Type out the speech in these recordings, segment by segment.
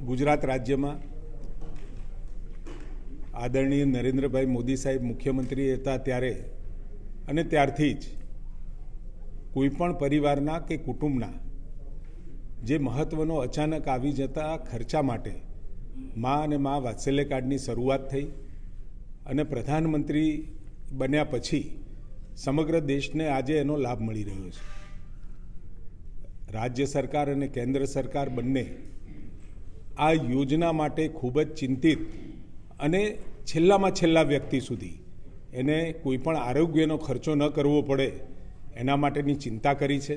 ગુજરાત રાજ્યમાં આદરણીય નરેન્દ્રભાઈ મોદી સાહેબ મુખ્યમંત્રી હતા ત્યારે અને ત્યારથી જ કોઈપણ પરિવારના કે કુટુંબના જે મહત્વનો અચાનક આવી જતા ખર્ચા માટે મા અને મા વાત્સલ્ય કાર્ડની શરૂઆત થઈ અને પ્રધાનમંત્રી બન્યા પછી સમગ્ર દેશને આજે એનો લાભ મળી રહ્યો છે. રાજ્ય સરકાર અને કેન્દ્ર સરકાર બંને આ યોજના માટે ખૂબ જ ચિંતિત અને છેલ્લામાં છેલ્લા વ્યક્તિ સુધી એને કોઈપણ આરોગ્યનો ખર્ચો ન કરવો પડે એના માટેની ચિંતા કરી છે.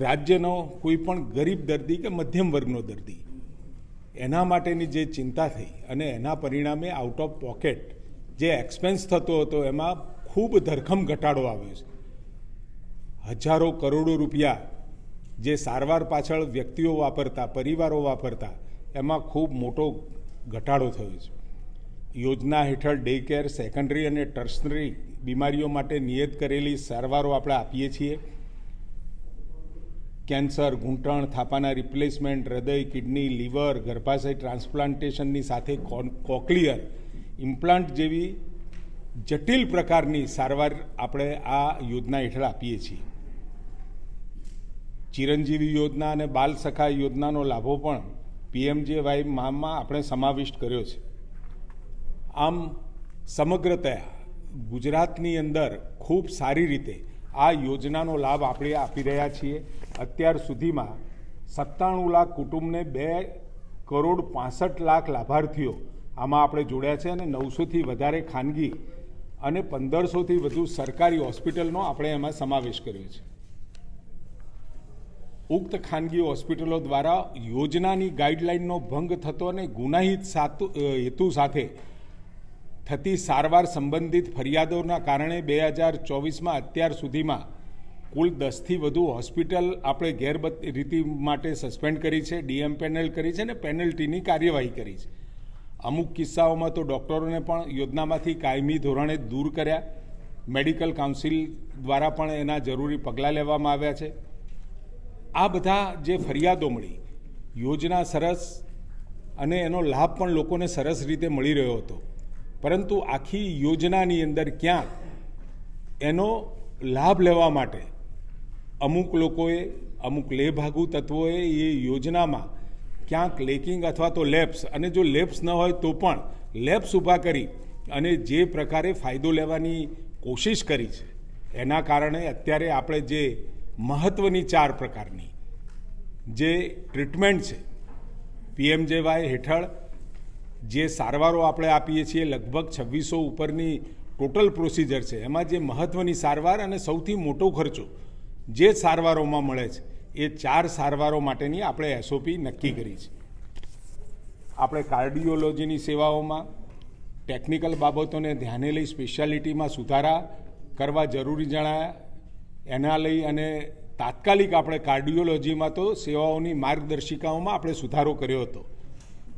રાજ્યનો કોઈ પણ ગરીબ દર્દી કે મધ્યમ વર્ગનો દર્દી એના માટેની જે ચિંતા થઈ અને એના પરિણામે આઉટ ઓફ પોકેટ જે એક્સપેન્સ થતો હતો એમાં ખૂબ ધરખમ ઘટાડો આવ્યો છે. હજારો કરોડો રૂપિયા જે સારવાર પાછળ વ્યક્તિઓ વાપરતા, પરિવારો વાપરતા, એમાં ખૂબ મોટો ઘટાડો થયો છે. યોજના હેઠળ ડે કેર, સેકન્ડરી અને ટર્શનરી બીમારીઓ માટે નિયત કરેલી સારવારો આપણે આપીએ છીએ. કેન્સર, ઘૂંટણ, થાપાના રિપ્લેસમેન્ટ, હૃદય, કિડની, લીવર, ગર્ભાશય ટ્રાન્સપ્લાન્ટેશનની સાથે કોક્લિયર ઇમ્પ્લાન્ટ જેવી જટિલ પ્રકારની સારવાર આપણે આ યોજના હેઠળ આપીએ છીએ. ચિરંજીવી યોજના અને બાલ સખા યોજનાનો લાભો પણ PMJY માં આપણે સમાવિષ્ટ કર્યો છે. આમ સમગ્રતયા ગુજરાતની અંદર ખૂબ સારી રીતે આ યોજનાનો લાભ આપણે આપી રહ્યા છીએ. અત્યાર સુધીમાં 97 લાખ કુટુંબને 2,65,00,000 લાભાર્થીઓ આમાં આપણે જોડ્યા છે અને 900થી વધારે ખાનગી અને 1500થી વધુ સરકારી હોસ્પિટલનો આપણે એમાં સમાવેશ કર્યો છે. ઉક્ત ખાનગી હોસ્પિટલો દ્વારા યોજનાની ગાઈડલાઇનનો ભંગ થતો અને ગુનાહિત હેતુ સાથે થતી સારવાર સંબંધિત ફરિયાદોના કારણે 2024માં અત્યાર સુધીમાં કુલ 10થી વધુ હોસ્પિટલ આપણે ગેરરીતિ માટે સસ્પેન્ડ કરી છે, ડીએમ્પેનલ કરી છે અને પેનલ્ટીની કાર્યવાહી કરી છે. અમુક કિસ્સાઓમાં તો ડૉક્ટરોને પણ યોજનામાંથી કાયમી ધોરણે દૂર કર્યા. મેડિકલ કાઉન્સિલ દ્વારા પણ એના જરૂરી પગલાં લેવામાં આવ્યા છે. આ બધા જે ફરિયાદો મળી, યોજના સરસ અને એનો લાભ પણ લોકોને સરસ રીતે મળી રહ્યો હતો, પરંતુ આખી યોજનાની અંદર ક્યાંક એનો લાભ લેવા માટે અમુક લોકોએ, અમુક લેભાગુ તત્વોએ એ યોજનામાં ક્યાંક લેકિંગ અથવા તો લેપ્સ, અને જો લેપ્સ ન હોય તો પણ લેપ્સ ઊભા કરી અને જે પ્રકારે ફાયદો લેવાની કોશિશ કરી છે, એના કારણે અત્યારે આપણે જે મહત્ત્વની 4 પ્રકારની જે ટ્રીટમેન્ટ છે PMJY હેઠળ જે સારવારો આપણે આપીએ છીએ, લગભગ 2600 ઉપરની ટોટલ પ્રોસિજર છે. એમાં જે મહત્ત્વની સારવાર અને સૌથી મોટો ખર્ચો જે સારવારોમાં મળે છે એ 4 સારવારો માટેની આપણે SOP નક્કી કરી છે. આપણે કાર્ડિયોલોજીની સેવાઓમાં ટેકનિકલ બાબતોને ધ્યાને લઈ સ્પેશિયાલિટીમાં સુધારા કરવા જરૂરી જણાયા. એના લઈ અને તાત્કાલિક આપણે કાર્ડિયોલોજીમાં તો સેવાઓની માર્ગદર્શિકાઓમાં આપણે સુધારો કર્યો હતો.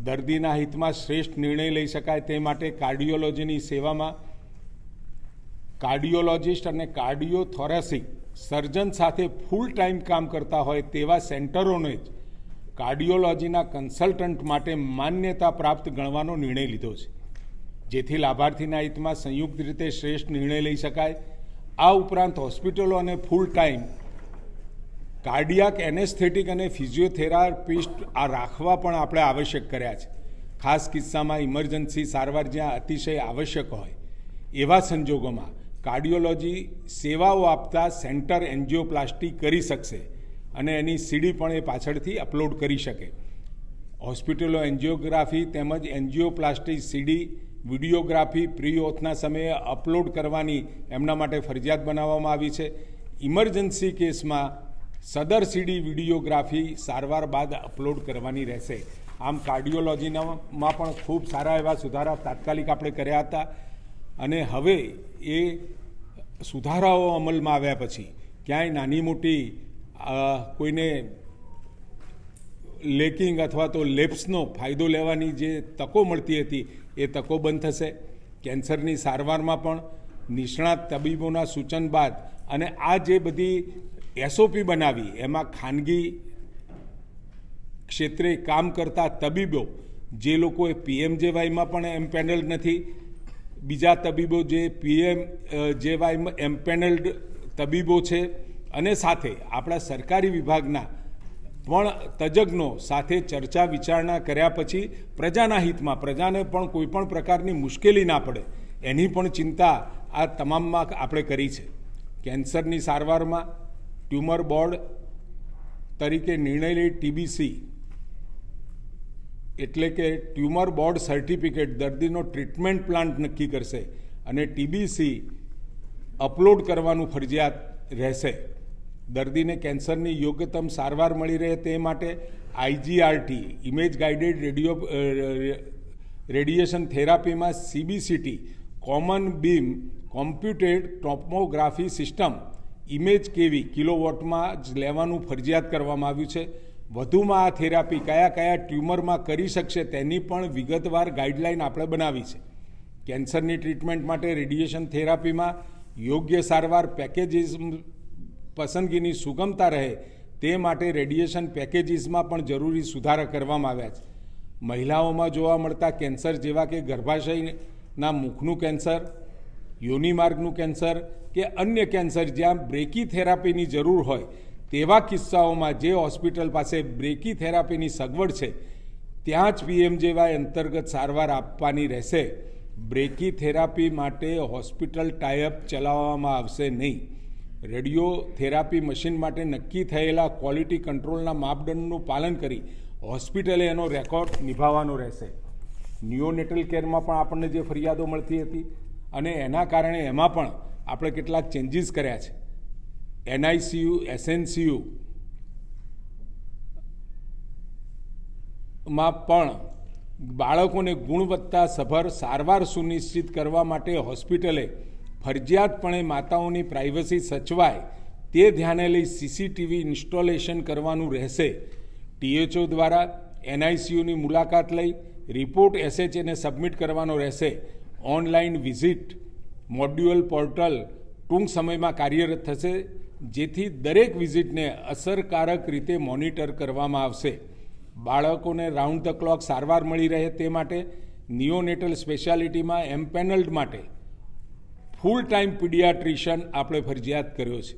દર્દીના હિતમાં શ્રેષ્ઠ નિર્ણય લઈ શકાય તે માટે કાર્ડિયોલોજીની સેવામાં કાર્ડિયોલોજિસ્ટ અને કાર્ડિયોથોરેસિક સર્જન સાથે ફૂલ ટાઈમ કામ કરતા હોય તેવા સેન્ટરોને જ કાર્ડિયોલોજીના કન્સલ્ટન્ટ માટે માન્યતા પ્રાપ્ત ગણવાનો નિર્ણય લીધો છે, જેથી લાભાર્થીના હિતમાં સંયુક્ત રીતે શ્રેષ્ઠ નિર્ણય લઈ શકાય. આ ઉપરાંત હોસ્પિટલો અને ફૂલ ટાઈમ કાર્ડિયાક એનેસ્થેટિક અને ફિઝિયોથેરાપિસ્ટ આ રાખવા પણ આપણે આવશ્યક કર્યા છે. ખાસ કિસ્સામાં ઇમરજન્સી સારવાર જ્યાં અતિશય આવશ્યક હોય એવા સંજોગોમાં કાર્ડિયોલોજી સેવાઓ આપતા સેન્ટર એન્જિયોપ્લાસ્ટી કરી શકશે અને એની સીડી પણ એ પાછળથી અપલોડ કરી શકે. હોસ્પિટલો એન્જિયોગ્રાફી તેમજ એન્જિયોપ્લાસ્ટી સીડી વિડીયોગ્રાફી પ્રી ઓથના સમયે અપલોડ કરવાની એમના માટે ફરજિયાત બનાવવામાં આવી છે. ઇમરજન્સી કેસમાં સદર સીડી વિડીયોગ્રાફી સારવાર બાદ અપલોડ કરવાની રહેશે. આમ કાર્ડિયોલોજીમાં પણ ખૂબ સારા એવા સુધારા તાત્કાલિક આપણે કર્યા હતા અને હવે એ સુધારાઓ અમલમાં આવ્યા પછી ક્યાંય નાની મોટી કોઈને લેકિંગ અથવા તો લેપ્સનો ફાયદો લેવાની જે તકો મળતી હતી એ તકો બંધ થશે. કેન્સરની સારવારમાં પણ નિષ્ણાત તબીબોના સૂચન બાદ અને આ જે બધી SOP બનાવી એમાં ખાનગી ક્ષેત્રે કામ કરતા તબીબો જે લોકોએ PMJYમાં પણ એમ્પેનલ્ડ નથી, બીજા તબીબો જે PMJYમાં એમ્પેનલ્ડ તબીબો છે, અને સાથે આપણા સરકારી વિભાગના પણ તજજ્ઞો સાથે ચર્ચા વિચારણા કર્યા પછી પ્રજાના હિતમાં, પ્રજાને પણ કોઈપણ પ્રકારની મુશ્કેલી ના પડે એની પણ ચિંતા આ તમામમાં આપણે કરી છે. કેન્સરની સારવારમાં ટ્યુમર બોર્ડ તરીકે નિર્ણય લઈ TBC એટલે કે ટ્યુમર બોર્ડ સર્ટિફિકેટ દર્દીનો ટ્રીટમેન્ટ પ્લાન નક્કી કરશે અને TBC અપલોડ કરવાનું ફરજિયાત રહેશે. દર્દીને કેન્સરની યોગ્યતમ સારવાર મળી રહે તે માટે IGRT ઇમેજ ગાઇડેડ રેડિયેશન થેરાપીમાં CBCT common beam computed topography system image KV કિલોવોટમાં જ લેવાનું ફરજિયાત કરવામાં આવ્યું છે. વધુમાં આ થેરાપી કયા કયા ટ્યુમરમાં કરી શકશે તેની પણ વિગતવાર ગાઈડલાઈન આપણે બનાવી છે. કેન્સરની ટ્રીટમેન્ટ માટે રેડિયેશન થેરાપીમાં યોગ્ય સારવાર પેકેજીસ પસંદગીની સુગમતા રહે તે માટે રેડિયેશન પેકેજીસમાં પણ જરૂરી સુધારા કરવામાં આવ્યા છે. મહિલાઓમાં જોવા મળતા કેન્સર જેવા કે ગર્ભાશયના મુખનું કેન્સર, યોનિમાર્ગનું કેન્સર કે અન્ય કેન્સર જ્યાં બ્રેકી થેરાપીની જરૂર હોય તેવા કિસ્સાઓમાં જે હોસ્પિટલ પાસે બ્રેકી થેરાપીની સગવડ છે ત્યાં જ PMJY અંતર્ગત સારવાર આપવાની રહેશે. બ્રેકી થેરાપી માટે હોસ્પિટલ ટાઈઅપ ચલાવવામાં આવશે નહીં. રેડિયોથેરાપી મશીન માટે નક્કી થયેલા ક્વોલિટી કંટ્રોલના માપદંડનું પાલન કરી હોસ્પિટલે એનો રેકોર્ડ નિભાવવાનો રહેશે. નિયોનેટલ કેરમાં પણ આપણને જે ફરિયાદો મળતી હતી અને એના કારણે એમાં પણ આપણે કેટલાક ચેન્જીસ કર્યા છે. NICU, SNCU માં પણ બાળકોને ગુણવત્તાસભર સારવાર સુનિશ્ચિત કરવા માટે હોસ્પિટલે ફરજિયાતપણે માતાઓની પ્રાઇવસી સચવાય તે ધ્યાને લઈ CCTV ઇન્સ્ટોલેશન કરવાનું રહેશે. THO દ્વારા NICUની મુલાકાત લઈ રિપોર્ટ SHAને સબમિટ કરવાનો રહેશે. ઓનલાઈન વિઝિટ મોડ્યુલ પોર્ટલ ટૂંક સમયમાં કાર્યરત થશે જેથી દરેક વિઝિટને અસરકારક રીતે મોનિટર કરવામાં આવશે. બાળકોને રાઉન્ડ ધ ક્લોક સારવાર મળી રહે તે માટે નિયોનેટલ સ્પેશિયાલિટીમાં એમ્પેનલ્ડ માટે ફૂલ ટાઈમ પીડિયાટ્રિશિયન આપણે ફરજિયાત કર્યો છે.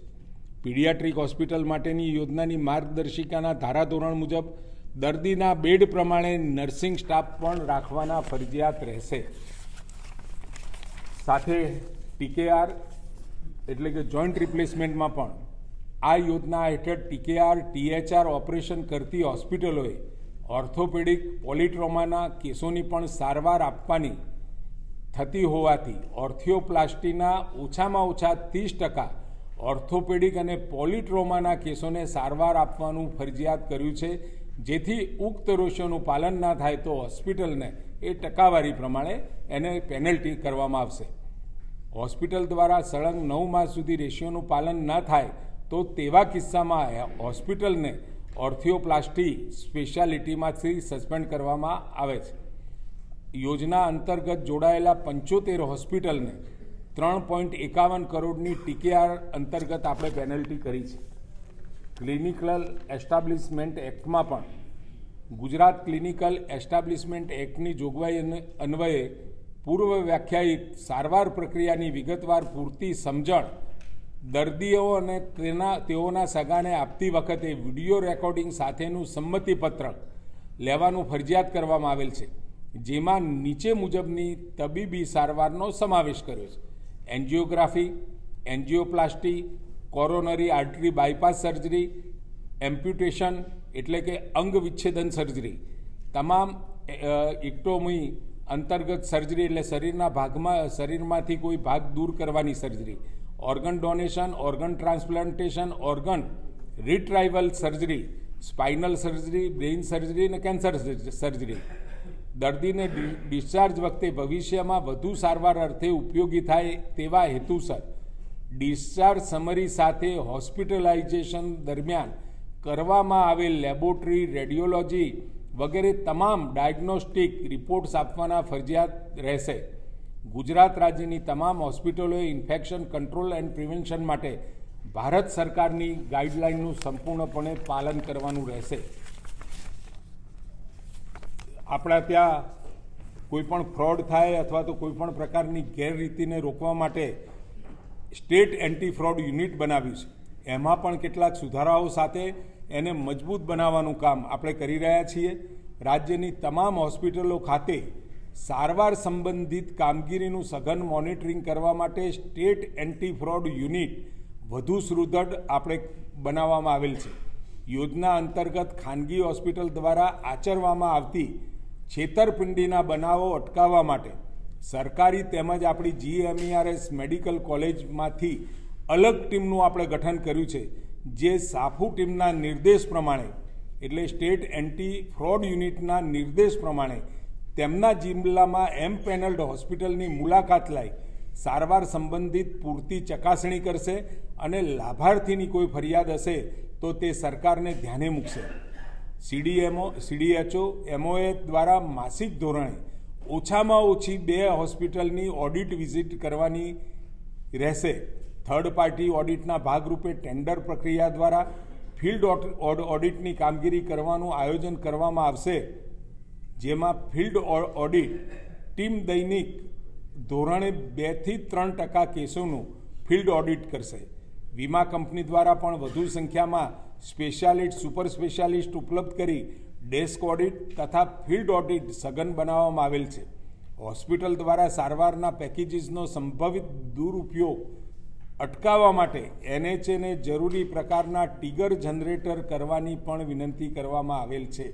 પીડિયાટ્રિક હોસ્પિટલ માટેની યોજનાની માર્ગદર્શિકાના ધારાધોરણ મુજબ દર્દીના બેડ પ્રમાણે નર્સિંગ સ્ટાફ પણ રાખવાના ફરજિયાત રહેશે. સાથે TKR એટલે કે જોઈન્ટ રિપ્લેસમેન્ટમાં પણ આ યોજના હેઠળ TKR, THR ઓપરેશન કરતી હોસ્પિટલોએ ઓર્થોપેડિક પોલિટ્રોમાના કેસોની પણ સારવાર આપવાની થતી હોવાથી ઓર્થિયોપ્લાસ્ટીના ઓછામાં ઓછા 30% ઓર્થોપેડિક અને પોલિટ્રોમાના કેસોને સારવાર આપવાનું ફરજિયાત કર્યું છે જેથી ઉક્ત રેશિયોનું પાલન ના થાય તો હોસ્પિટલને એ ટકાવારી પ્રમાણે એને પેનલ્ટી કરવામાં આવશે. હોસ્પિટલ દ્વારા સળંગ 9 માસ સુધી રેશિયોનું પાલન ન થાય તો તેવા કિસ્સામાં હોસ્પિટલને ઓર્થિયોપ્લાસ્ટી સ્પેશિયાલિટીમાંથી સસ્પેન્ડ કરવામાં આવે છે. યોજના અંતર્ગત જોડાયેલા 75 હોસ્પિટલને 3.51 કરોડની TKR અંતર્ગત આપણે પેનલ્ટી કરી છે. ક્લિનિકલ એસ્ટાબ્લિશમેન્ટ એક્ટમાં પણ ગુજરાત ક્લિનિકલ એસ્ટાબ્લિશમેન્ટ એક્ટની જોગવાઈ અન્વયે પૂર્વ વ્યાખ્યાયિત સારવાર પ્રક્રિયાની વિગતવાર પૂરતી સમજણ દર્દીઓ અને તેઓના સગાને આપતી વખતે વિડીયો રેકોર્ડિંગ સાથેનું સંમતિપત્રક લેવાનું ફરજિયાત કરવામાં આવેલ છે જેમાં નીચે મુજબની તબીબી સારવારનો સમાવેશ કર્યો છે. Angiography, angioplasty, coronary artery bypass surgery, amputation એટલે કે અંગ વિચ્છેદન સર્જરી, તમામ ઇક્ટોમી અંતર્ગત સર્જરી એટલે શરીરમાંથી કોઈ ભાગ દૂર કરવાની surgery, organ donation, organ transplantation, organ રિટ્રાઇવલ surgery, spinal surgery, brain surgery અને કેન્સર સર્જરી. દર્દીને ડિસ્ચાર્જ વખતે ભવિષ્યમાં વધુ સારવાર અર્થે ઉપયોગી થાય તેવા હેતુસર ડિસ્ચાર્જ સમરી સાથે હોસ્પિટલાઇઝેશન દરમિયાન કરવામાં આવેલ લેબોરેટરી, રેડિયોલોજી વગેરે તમામ ડાયગ્નોસ્ટિક રિપોર્ટ્સ આપવાના ફરજિયાત રહેશે. ગુજરાત રાજ્યની તમામ હોસ્પિટલોએ ઇન્ફેક્શન કંટ્રોલ એન્ડ પ્રિવેન્શન માટે ભારત સરકારની ગાઈડલાઇનનું સંપૂર્ણપણે પાલન કરવાનું રહેશે. આપણા ત્યાં કોઈ પણ ફ્રોડ થાય અથવા તો કોઈ પણ પ્રકારની ગેરરીતિને રોકવા માટે સ્ટેટ એન્ટી ફ્રોડ યુનિટ બનાવ્યું છે. એમાં પણ કેટલાક સુધારાઓ સાથે એને મજબૂત બનાવવાનું કામ આપણે કરી રહ્યા છીએ. રાજ્યની તમામ હોસ્પિટલો ખાતે સારવાર સંબંધિત કામગીરીનું સઘન મોનિટરિંગ કરવા માટે સ્ટેટ એન્ટી ફ્રોડ યુનિટ વધુ સુદૃઢ આપણે બનાવવામાં આવેલ છે. યોજના અંતર્ગત ખાનગી હોસ્પિટલ દ્વારા આચરવામાં આવતી છેતરપિંડીના બનાવો અટકાવવા માટે સરકારી તેમજ આપણી GMERS મેડિકલ કોલેજમાંથી અલગ ટીમનું આપણે ગઠન કર્યું છે, જે સાફુ ટીમના નિર્દેશ પ્રમાણે એટલે સ્ટેટ એન્ટી ફ્રોડ યુનિટના નિર્દેશ પ્રમાણે તેમના જિલ્લામાં એમપેનલ્ડ હોસ્પિટલની મુલાકાત લઈ સારવાર સંબંધિત પૂરતી ચકાસણી કરશે અને લાભાર્થીની કોઈ ફરિયાદ હશે તો તે સરકારને ધ્યાને મૂકશે. CDHO MOA દ્વારા માસિક ધોરણે ઓછામાં ઓછી 2 હોસ્પિટલની ઓડિટ વિઝિટ કરવાની રહેશે. થર્ડ પાર્ટી ઓડિટના ભાગરૂપે ટેન્ડર પ્રક્રિયા દ્વારા ફિલ્ડ ઓડિટની કામગીરી કરવાનું આયોજન કરવામાં આવશે, જેમાં ફિલ્ડ ઓડિટ ટીમ દૈનિક ધોરણે 2 થી 3% કેસોનું ફિલ્ડ ઓડિટ કરશે. વીમા કંપની દ્વારા પણ વધુ સંખ્યામાં સ્પેશિયાલિસ્ટ સુપર સ્પેશિયાલિસ્ટ ઉપલબ્ધ કરી ડેસ્ક ઓડિટ તથા ફિલ્ડ ઓડિટ સઘન બનાવવામાં આવેલ છે. હોસ્પિટલ દ્વારા સારવારના પેકેજીસનો સંભવિત દુરુપયોગ અટકાવવા માટે NHAને જરૂરી પ્રકારના ટ્રિગર જનરેટર કરવાની પણ વિનંતી કરવામાં આવેલ છે.